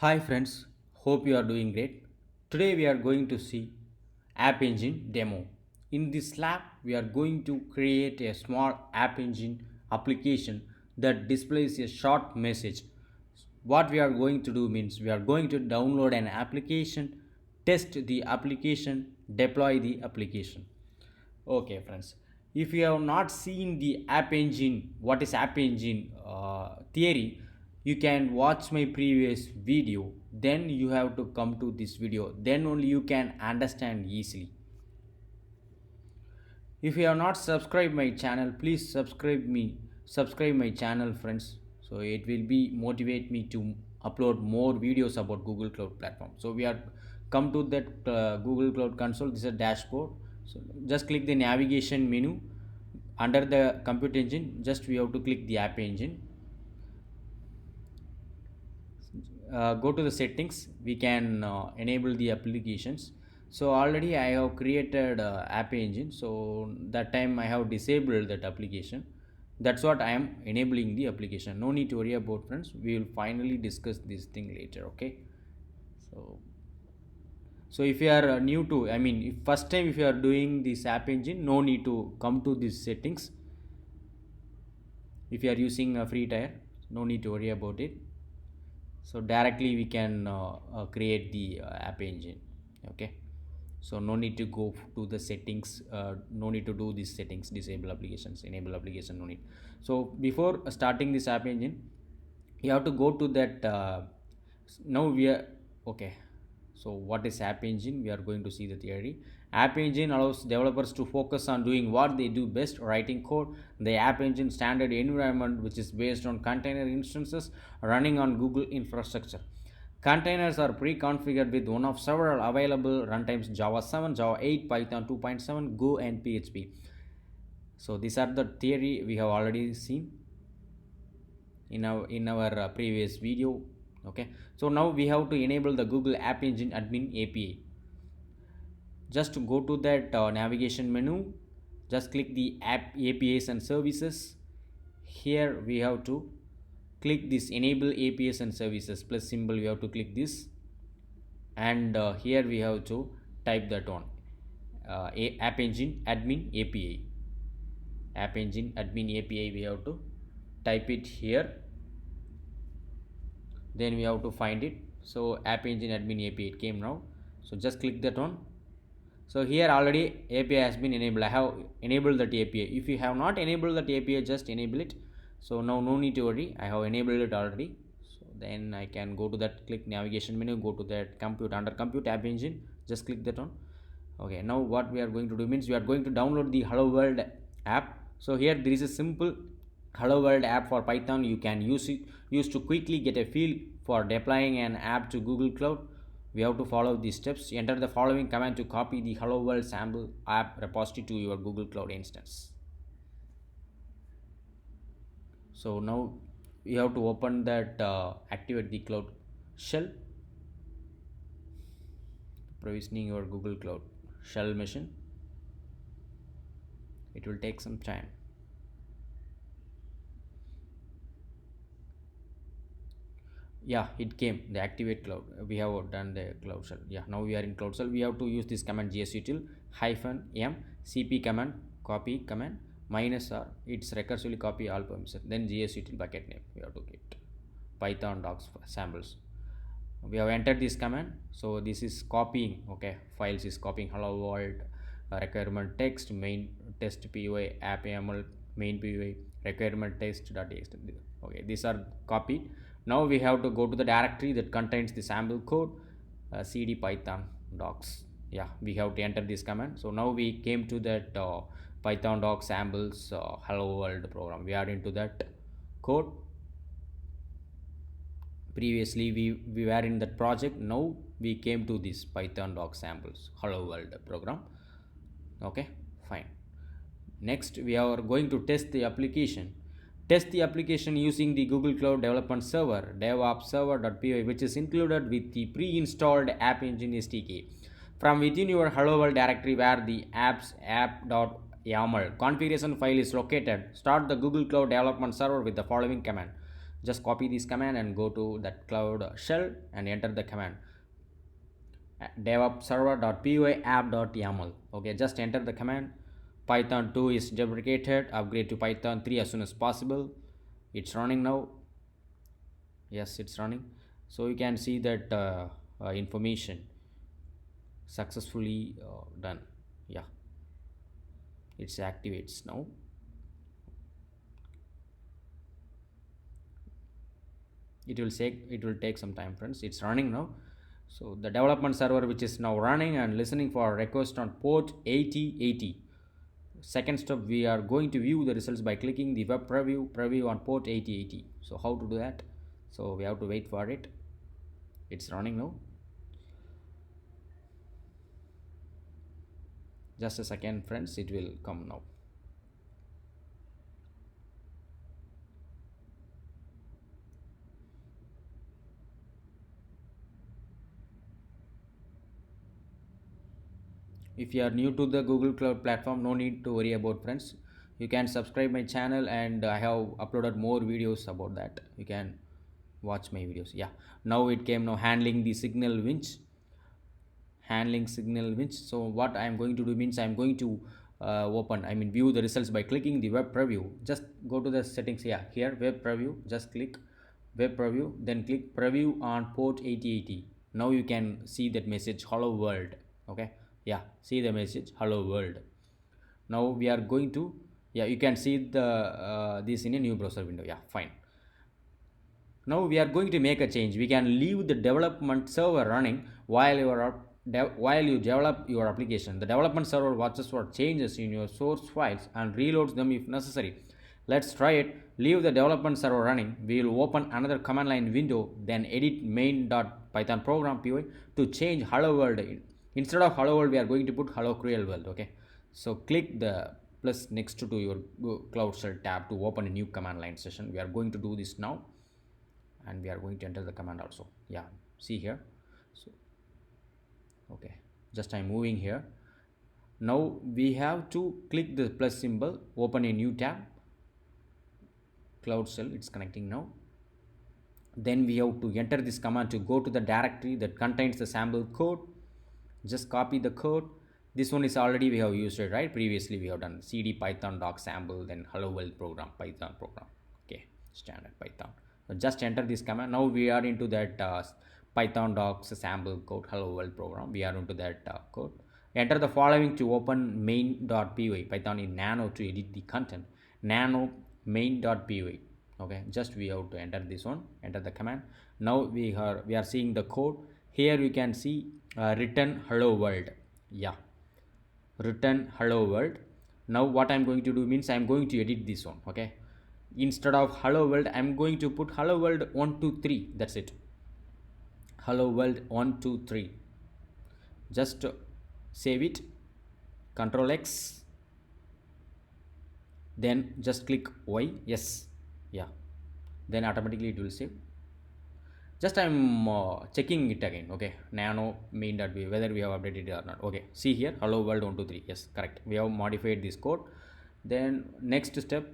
Hi friends, hope you are doing great. Today we are going to see App Engine demo. In this lab, we are going to create a small App Engine application that displays a short message. What we are going to do means we are going to download an application, test the application, deploy the application. Okay, friends. If you have not seen the App Engine, what is App Engine theory, you can watch my previous video. Then you have to come to this video. Then only you can understand easily. If you have not subscribed my channel, please subscribe my channel, friends. So it will be motivate me to upload more videos about Google Cloud Platform. So we are come to that Google Cloud Console. This is a dashboard. So just click the navigation menu under the compute engine. Just we have to click the app engine. Go to the settings. We can enable the applications. So already I have created app engine, so that time I have disabled that application. That's what I am enabling the application. No need to worry about, friends, we will finally discuss this thing later. Okay, so if you are new to, I mean, if first time if you are doing this app engine, no need to come to these settings. If you are using a free tier, no need to worry about it. So directly we can create the app engine. Okay, so no need to go to the settings, no need to do these settings, disable applications, enable application, no need. So before starting this app engine, you have to go to that now we are okay. So what is app engine? We are going to see the theory. App engine allows developers to focus on doing what they do best, writing code. The app engine standard environment, which is based on container instances running on Google infrastructure. Containers are pre-configured with one of several available runtimes: Java 7, Java 8, Python 2.7, Go, and PHP. So these are the theory we have already seen in our previous video. Okay, so now we have to enable the Google App Engine admin API. Just to go to that navigation menu, just click the app APIs and services. Here we have to click this enable APIs and services plus symbol, we have to click this, and here we have to type that on App Engine admin API. App Engine admin API, we have to type it here, then we have to find it. So App Engine admin API, it came now, so just click that on. So here already API has been enabled. I have enabled that API. If you have not enabled that API, just enable it. So now no need to worry, I have enabled it already. So then I can go to that, click navigation menu, go to that compute, under compute App Engine, just click that on. Okay, now what we are going to do means we are going to download the Hello World app. So here there is a simple Hello World app for Python. You can use to quickly get a feel for deploying an app to Google Cloud. We have to follow these steps. Enter the following command to copy the Hello World sample app repository to your Google Cloud instance. So now you have to open that, activate the Cloud Shell, provisioning your Google Cloud Shell machine. It will take some time. Yeah, it came, the activate cloud. We have done the Cloud Shell. Yeah, now we are in Cloud Shell. We have to use this command gsutil -m cp command, copy command -r, it's recursively copy all permissions, then gsutil bucket name we have to get python docs samples. We have entered this command, so this is copying. Okay, files is copying hello world, requirement text, main test py, app yaml, main py, requirement text.txt. Okay, these are copied. Now we have to go to the directory that contains the sample code, cd python docs. Yeah, we have to enter this command. So now we came to that python docs samples hello world program. We are into that code. Previously we were in that project. Now we came to this python doc samples hello world program. Okay, fine. Next we are going to test the application. Test the application using the Google Cloud Development Server, devops which is included with the pre-installed App Engine SDK. From within your Hello World directory where the apps app.yaml configuration file is located, start the Google Cloud Development Server with the following command. Just copy this command and go to that cloud shell and enter the command devops server.py app.yaml. Okay, just enter the command. Python 2 is deprecated, upgrade to Python 3 as soon as possible. It's running now. Yes, it's running. So you can see that information successfully done. Yeah, it's activates now. It will take some time, friends. It's running now. So the development server, which is now running and listening for request on port 8080. Second step, we are going to view the results by clicking the web preview on port 8080. So how to do that? So we have to wait for it. It's running now. Just a second, friends, it will come now. If you are new to the Google Cloud platform, no need to worry about, friends. You can subscribe my channel, and I have uploaded more videos about that. You can watch my videos. Yeah, now it came now, handling signal winch. So what I am going to do means I am going to view the results by clicking the web preview. Just go to the settings. Yeah, here web preview, just click web preview, then click preview on port 8080. Now you can see that message, hello world. Okay, yeah, see the message, hello world. Now we are going to, yeah, you can see the this in a new browser window. Yeah, fine. Now we are going to make a change. We can leave the development server running while you develop your application. The development server watches for changes in your source files and reloads them if necessary. Let's try it. Leave the development server running. We will open another command line window, then edit main.python program py to change hello world. Instead of hello world, we are going to put hello cruel world. Okay, so click the plus next to your cloud shell tab to open a new command line session. We are going to do this now, and we are going to enter the command also. Yeah, see here. So okay, just I'm moving here. Now we have to click the plus symbol, open a new tab, cloud shell, it's connecting now. Then we have to enter this command to go to the directory that contains the sample code. Just copy the code. This one is already we have used it, right? Previously we have done cd python doc sample, then hello world program, python program. Okay, standard Python. So just enter this command. Now we are into that python docs sample code, hello world program. We are into that code. Enter the following to open main.py, Python in nano to edit the content, nano main.py. Okay, just we have to enter this one, enter the command. Now we are seeing the code. Here you can see return hello world. Yeah, return hello world. Now what I'm going to do means I'm going to edit this one. Okay, instead of hello world, I'm going to put hello world 123. That's it, hello world 123. Just save it, Control X, then just click Y. Yes, yeah, then automatically it will save. Just I'm checking it again. Okay, nano main.py whether we have updated it or not. Okay, see here, hello world 123. Yes, correct, we have modified this code. Then next step,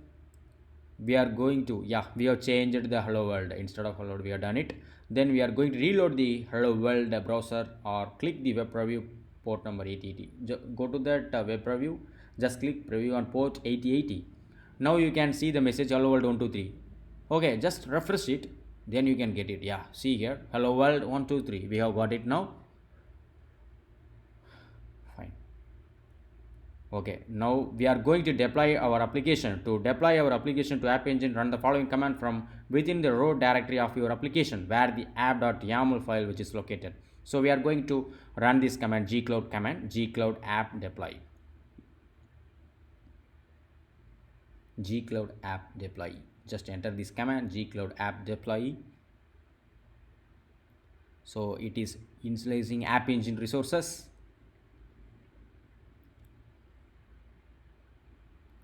we are going to, yeah, we have changed the hello world. Instead of hello world, we have done it. Then we are going to reload the hello world browser or click the web preview port number 8080. Go to that web preview, just click preview on port 8080. Now you can see the message hello world 123. Okay, just refresh it, then you can get it. Yeah, see here, hello world 123, we have got it now. Fine. Okay, now we are going to deploy our application. To deploy our application to App Engine, run the following command from within the root directory of your application where the app.yaml file which is located. So we are going to run this command, gcloud command, gcloud app deploy, gcloud app deploy. Just enter this command, gcloud app deploy. So it is initializing App Engine resources.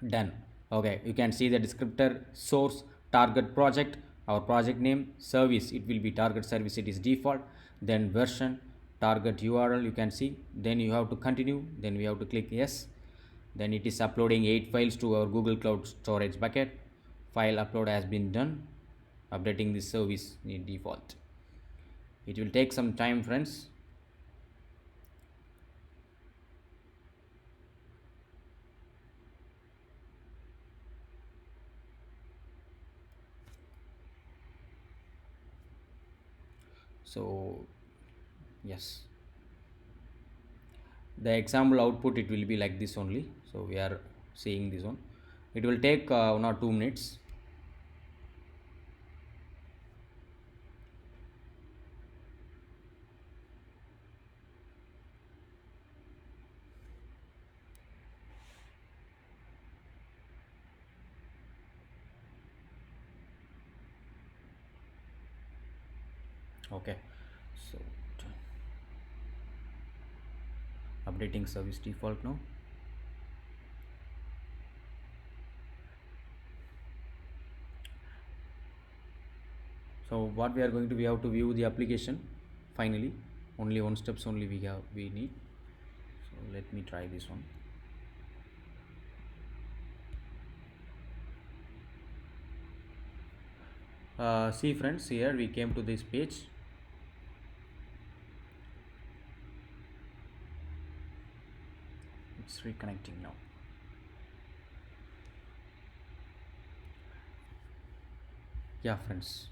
Done. Okay, you can see the descriptor, source, target project, our project name, service, it will be target service, it is default. Then version, target URL, you can see. Then you have to continue, then we have to click yes. Then it is uploading 8 files to our Google Cloud storage bucket. File upload has been done. updating this service in default. It will take some time, friends. So yes, the example output, it will be like this only. So we are seeing this one. It will take 1 or 2 minutes. Okay, so updating service default now. So what we are going to, we have to view the application finally. Only one steps only we need. So let me try this one. See friends, here we came to this page. It's reconnecting now. Yeah friends,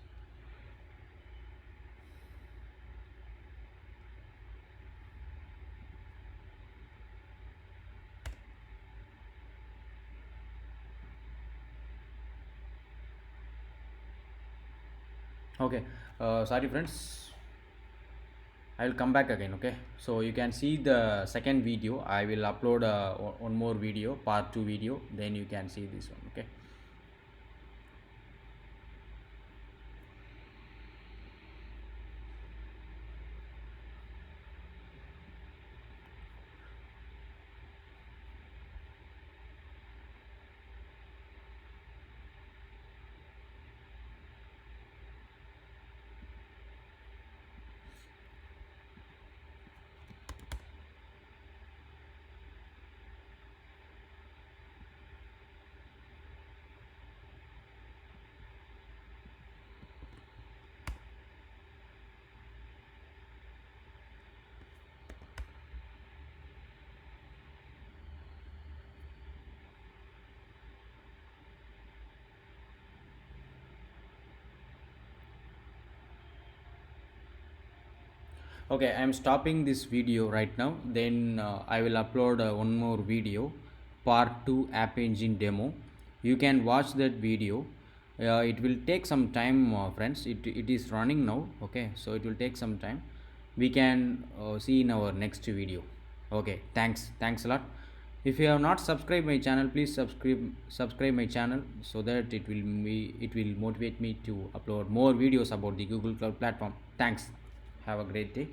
okay, sorry friends, I will come back again. Okay, so you can see the second video. I will upload one more video, part 2 video, then you can see this one. Okay. Okay, I am stopping this video right now. Then I will upload one more video, part 2 app engine demo. You can watch that video. It will take some time, friends. It is running now. Okay, so it will take some time. We can see in our next video. Okay, thanks a lot. If you have not subscribed my channel, please subscribe my channel, so that it will motivate me to upload more videos about the Google Cloud platform. Thanks. Have a great day.